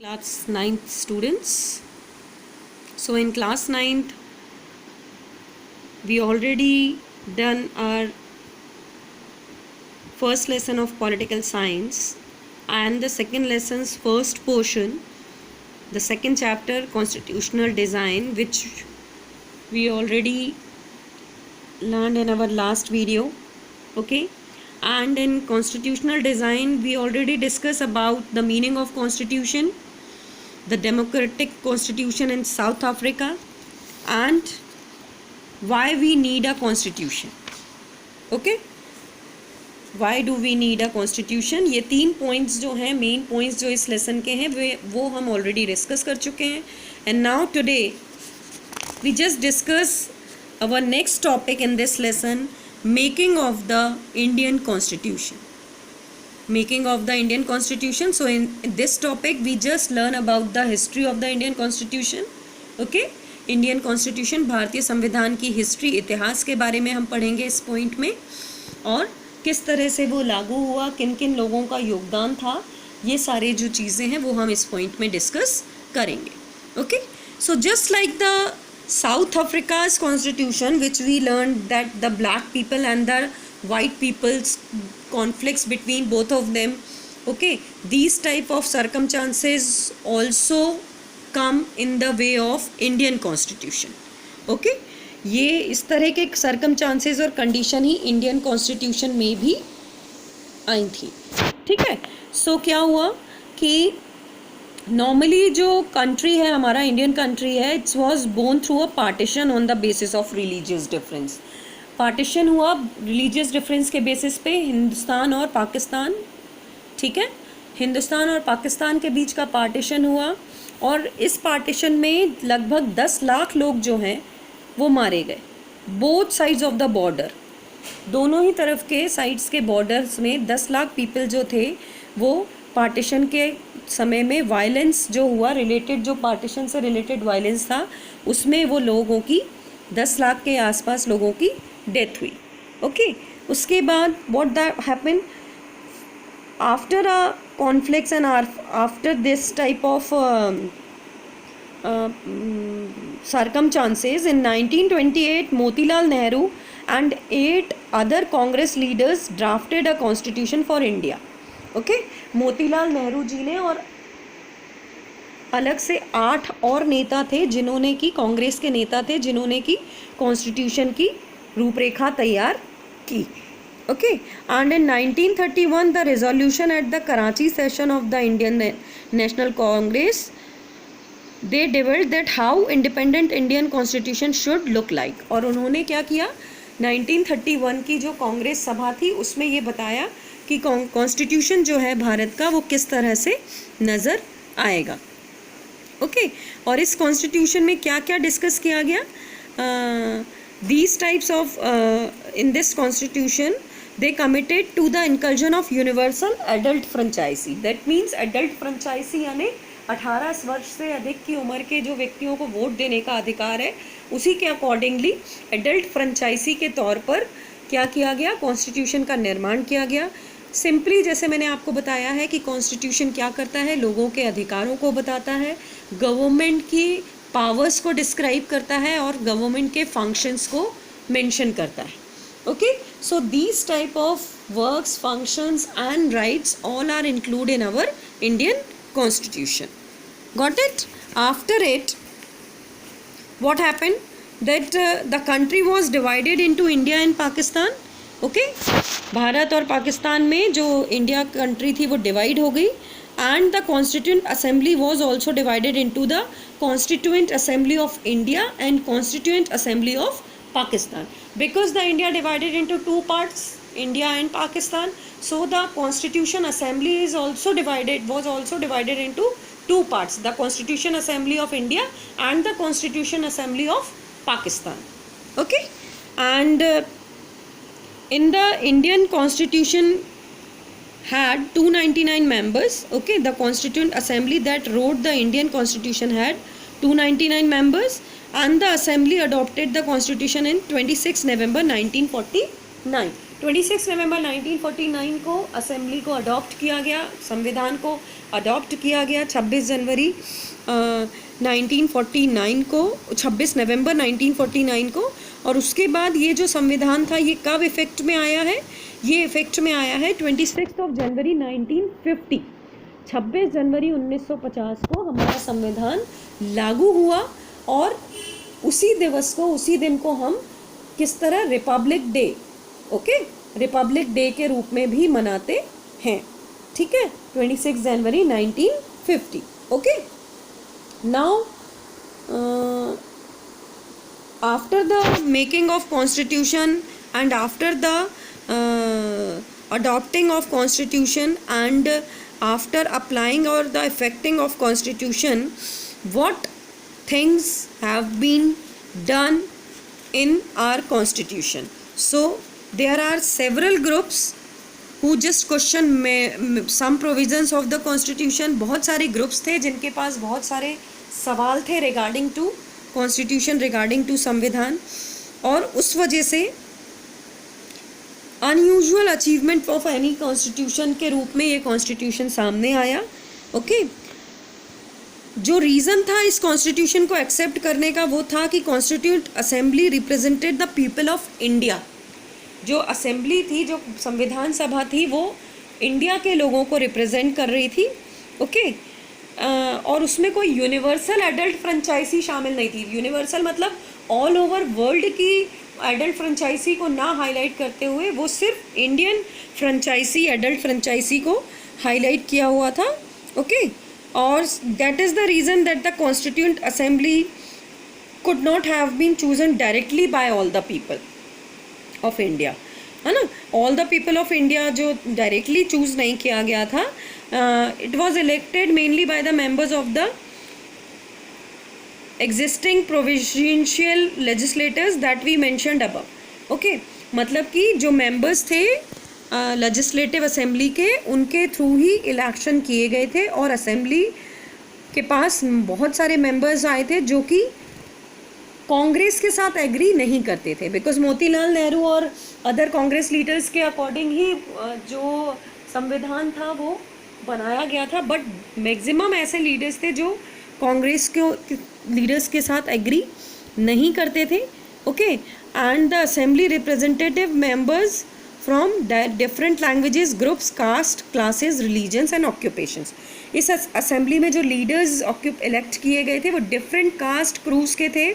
Class 9th students. So in class 9th we already done our first lesson of political science and the second lesson's first portion, the second chapter constitutional design, which we already learned in our last video. Okay, and in constitutional design we already discussed about the meaning of constitution, the democratic constitution in South Africa, and why we need a constitution. Okay, why do we need a constitution? ये 3 points जो हैं, main points जो इस lesson के हैं वो हम already discuss कर चुके हैं. And now today we just discuss our next topic in this lesson, making of the Indian Constitution. Making of the Indian Constitution. So in this topic we just learn about the history of the Indian Constitution. Okay, Indian Constitution, भारतीय संविधान की history, इतिहास के बारे में हम पढ़ेंगे इस पॉइंट में, और किस तरह से वो लागू हुआ, किन किन लोगों का योगदान था, ये सारे जो चीज़ें हैं वो हम इस पॉइंट में डिस्कस करेंगे. Okay, so just like the South Africa's constitution, which we learned that the black people and the white people's conflicts between both of them, okay, these type of circumstances also come in the way of Indian constitution. Okay, ये इस तरह के circumstances और condition ही Indian constitution में भी आई थी. ठीक है, so क्या हुआ कि नॉर्मली जो कंट्री है हमारा, इंडियन कंट्री है, it's was born through a partition on the basis of religious difference. Partition हुआ रिलीजियस डिफरेंस के बेसिस पे हिंदुस्तान और पाकिस्तान. ठीक है, हिंदुस्तान और पाकिस्तान के बीच का पार्टीशन हुआ, और इस पार्टीशन में लगभग 10 लाख लोग जो हैं वो मारे गए. Both sides of the border, दोनों ही तरफ के साइड्स के बॉर्डर्स में 10 लाख पीपल जो थे वो पार्टीशन के समय में वायलेंस जो हुआ, रिलेटेड जो पार्टीशन से रिलेटेड वायलेंस था, उसमें वो लोगों की 10 लाख के आसपास लोगों की डेथ हुई. ओके, उसके बाद what that happen after a conflicts and after this type of circumstances, in 1928 Motilal Nehru and 8 other Congress leaders drafted a constitution for India. Okay, Motilal Nehru ji ने और अलग से 8 और नेता थे जिन्होंने की, कांग्रेस के नेता थे जिन्होंने की कॉन्स्टिट्यूशन की रूपरेखा तैयार की. Okay, and in 1931 the resolution at the Karachi session of the Indian national Congress, they डिवेल्ड that how independent Indian constitution should look like. और उन्होंने क्या किया, 1931 की जो कांग्रेस सभा थी उसमें ये बताया कि कॉन्स्टिट्यूशन जो है भारत का वो किस तरह से नज़र आएगा. ओके, और इस कॉन्स्टिट्यूशन में क्या क्या डिस्कस किया गया, these types of in this constitution they committed to the inclusion of universal adult franchise. That means adult franchise यानी 18 वर्ष से अधिक की उम्र के जो व्यक्तियों को वोट देने का अधिकार है, उसी के अकॉर्डिंगली एडल्ट फ्रेंचाइजी के तौर पर क्या किया गया, कॉन्स्टिट्यूशन का निर्माण किया गया. सिंपली जैसे मैंने आपको बताया है कि कॉन्स्टिट्यूशन क्या करता है, लोगों के अधिकारों को बताता है, गवर्नमेंट की पावर्स को डिस्क्राइब करता है और गवर्नमेंट के फंक्शंस को मेंशन करता है. Okay, so these type of works, functions and rights all are include in our Indian constitution. Got it? After it what happened, that the country was divided into India and Pakistan. Okay, Bharat और पाकिस्तान में जो India country थी वो divide हो गई, and the constituent assembly was also divided into the constituent assembly of India and constituent assembly of Pakistan. Because the India divided into 2 parts, India and Pakistan, so the constitution assembly is also divided, was also divided into 2 parts, the Constitution Assembly of India and the Constitution Assembly of Pakistan. Okay, and in the Indian Constitution had 299 members. Okay, the Constituent Assembly that wrote the Indian Constitution had 299 members, and the Assembly adopted the Constitution in 26 November 1949. 26 नवंबर 1949 को assembly को adopt किया गया, संविधान को adopt किया गया। 26 जनवरी 1949 को, 26 नवंबर 1949 को। और उसके बाद ये जो संविधान था ये कब इफेक्ट में आया है? ये इफेक्ट में आया है 26 जनवरी 1950। 26 जनवरी 1950 को हमारा संविधान लागू हुआ और उसी दिवस को, उसी दिन को हम किस तरह Republic day, okay, Republic day के रूप में भी मनाते हैं, ठीक है, 26 जनवरी 1950, okay. Now after the making of constitution and after the adopting of constitution and after applying or the effecting of constitution, what things have been done in our constitution? So there are several groups who just question some provisions of the constitution. बहुत सारे groups थे जिनके पास बहुत सारे सवाल थे regarding to constitution, regarding to संविधान, और उस वजह से unusual achievement of any constitution के रूप में ये कॉन्स्टिट्यूशन सामने आया, ओके। जो रीज़न था इस कॉन्स्टिट्यूशन को एक्सेप्ट करने का वो था कि constituent assembly represented the people of India. जो असेंबली थी, जो संविधान सभा थी, वो इंडिया के लोगों को रिप्रेजेंट कर रही थी, ओके। और उसमें कोई यूनिवर्सल एडल्ट फ्रेंचाइजी शामिल नहीं थी। यूनिवर्सल मतलब ऑल ओवर वर्ल्ड की एडल्ट फ्रेंचाइजी को ना हाईलाइट करते हुए वो सिर्फ इंडियन फ्रेंचाइजी, एडल्ट फ्रेंचाइजी को हाईलाइट किया हुआ था, ओके। और that is the reason that the constituent assembly could not have been chosen directly by all the people of India, है ना। All the people of India जो directly choose नहीं किया गया था, it was elected mainly by the members of the existing provincial legislators that we mentioned above, okay. मतलब कि जो मेंबर्स थे लेजिस्लेटिव असेंबली के, उनके थ्रू ही इलेक्शन किए गए थे और असेंबली के पास बहुत सारे मेंबर्स आए थे जो कि कांग्रेस के साथ एग्री नहीं करते थे, बिकॉज मोतीलाल नेहरू और अदर कांग्रेस लीडर्स के अकॉर्डिंग ही जो संविधान था वो बनाया गया था। बट मैक्सिमम ऐसे लीडर्स थे जो कांग्रेस के लीडर्स के साथ एग्री नहीं करते थे, okay. And the assembly representative members from different languages, groups, caste, classes, religions and occupations. इस असेंबली में जो लीडर्स इलेक्ट किए गए थे वो डिफरेंट कास्ट क्रूज के थे,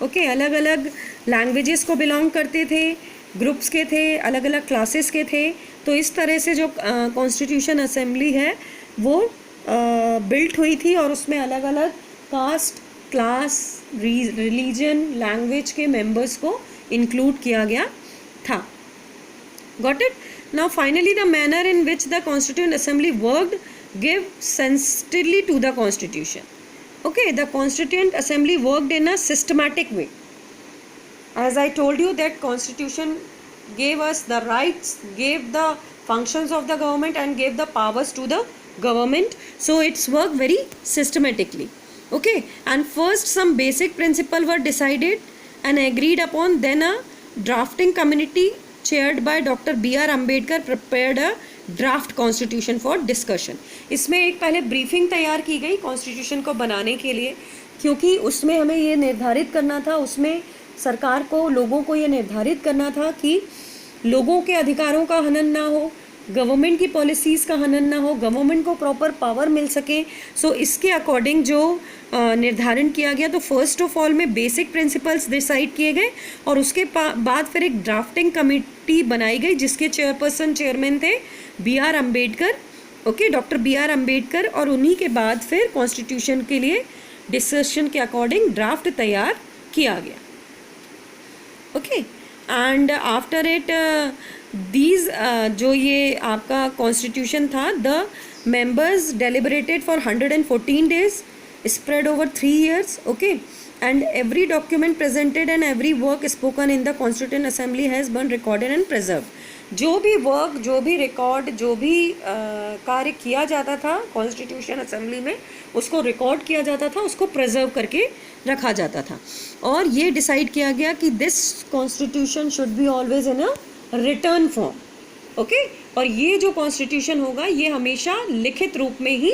ओके, अलग अलग लैंग्वेजेस को बिलोंग करते थे, ग्रुप्स के थे, अलग अलग क्लासेस के थे। तो इस तरह से जो कॉन्स्टिट्यूशन असेंबली है वो बिल्ट हुई थी और उसमें अलग अलग कास्ट, क्लास, रिलीजन, लैंग्वेज के मेंबर्स को इंक्लूड किया गया था। Got it? Now finally the manner in which the constituent assembly worked give sensitively to the constitution, okay. The constituent assembly worked in a systematic way. As I told you that constitution gave us the rights, gave the functions of the government and gave the powers to the government, so it's worked very systematically, okay. And first some basic principles were decided and agreed upon, then a drafting committee chaired by Dr. B.R. Ambedkar prepared a draft constitution for discussion. इसमें एक पहले briefing तैयार की गई constitution को बनाने के लिए, क्योंकि उसमें हमें ये निर्धारित करना था, उसमें सरकार को, लोगों को ये निर्धारित करना था कि लोगों के अधिकारों का हनन ना हो, गवर्नमेंट की पॉलिसीज़ का हनन ना हो, गवर्नमेंट को प्रॉपर पावर मिल सके। सो इसके अकॉर्डिंग जो निर्धारण किया गया, तो फर्स्ट ऑफ ऑल में बेसिक प्रिंसिपल्स डिसाइड किए गए और उसके बाद फिर एक ड्राफ्टिंग कमेटी बनाई गई जिसके चेयरमैन थे B.R. Ambedkar, okay, doctor B.R. Ambedkar. और उन्हीं के बाद फिर कॉन्स्टिट्यूशन के लिए डिस्कशन के अकॉर्डिंग ड्राफ्ट तैयार किया गया, okay. And after it these जो ये आपका कॉन्स्टिट्यूशन था, the members deliberated for 114 days spread over 3 years, okay. And every document presented and every work spoken in the Constituent Assembly has been recorded and preserved. जो भी work, जो भी record, जो भी कार्य किया जाता था कॉन्स्टिट्यूशन असेंबली में, उसको रिकॉर्ड किया जाता था, उसको प्रिजर्व करके रखा जाता था। और ये डिसाइड किया गया कि this constitution should be always in a return form, okay. और ये जो कॉन्स्टिट्यूशन होगा ये हमेशा लिखित रूप में ही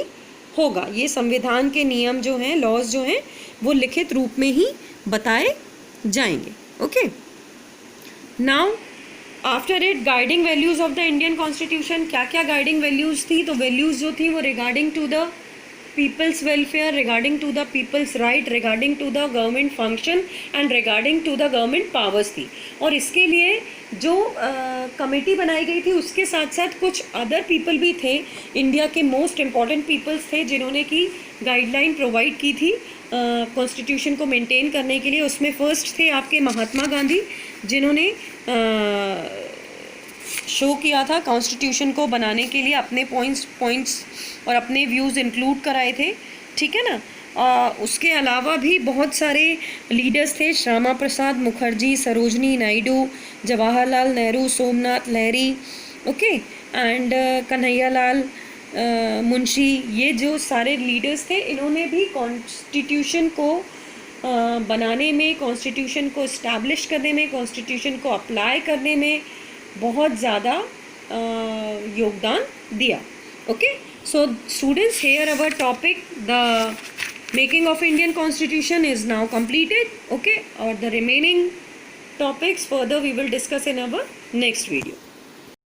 होगा। ये संविधान के नियम जो हैं, लॉज जो हैं, वो लिखित रूप में ही बताए जाएंगे, okay. Now after it guiding values of the Indian constitution, क्या क्या गाइडिंग वैल्यूज़ थी? तो वैल्यूज़ जो थी वो regarding to the people's welfare, regarding to the people's right, regarding to the government function and regarding to the government powers थी। और इसके लिए जो कमेटी बनाई गई थी उसके साथ साथ कुछ अदर पीपल भी थे, इंडिया के मोस्ट इम्पॉर्टेंट पीपल्स थे जिन्होंने की गाइडलाइन प्रोवाइड की थी कॉन्स्टिट्यूशन को मेंटेन करने के लिए। उसमें फर्स्ट थे आपके महात्मा गांधी, जिन्होंने शो किया था कॉन्स्टिट्यूशन को बनाने के लिए, अपने पॉइंट्स और अपने व्यूज़ इंक्लूड कराए थे, ठीक है ना। उसके अलावा भी बहुत सारे लीडर्स थे, श्यामा प्रसाद मुखर्जी, सरोजनी नायडू, जवाहरलाल नेहरू, सोमनाथ लहरी, ओके, एंड कन्हैयालाल मुंशी। ये जो सारे लीडर्स थे इन्होंने भी कॉन्स्टिट्यूशन को बनाने में, कॉन्स्टिट्यूशन को इस्टेब्लिश करने में, कॉन्स्टिट्यूशन को अप्लाई करने में बहुत ज़्यादा योगदान दिया, okay. So students, here our topic the making of Indian constitution is now completed, okay, और the remaining topics further we will discuss in our next video.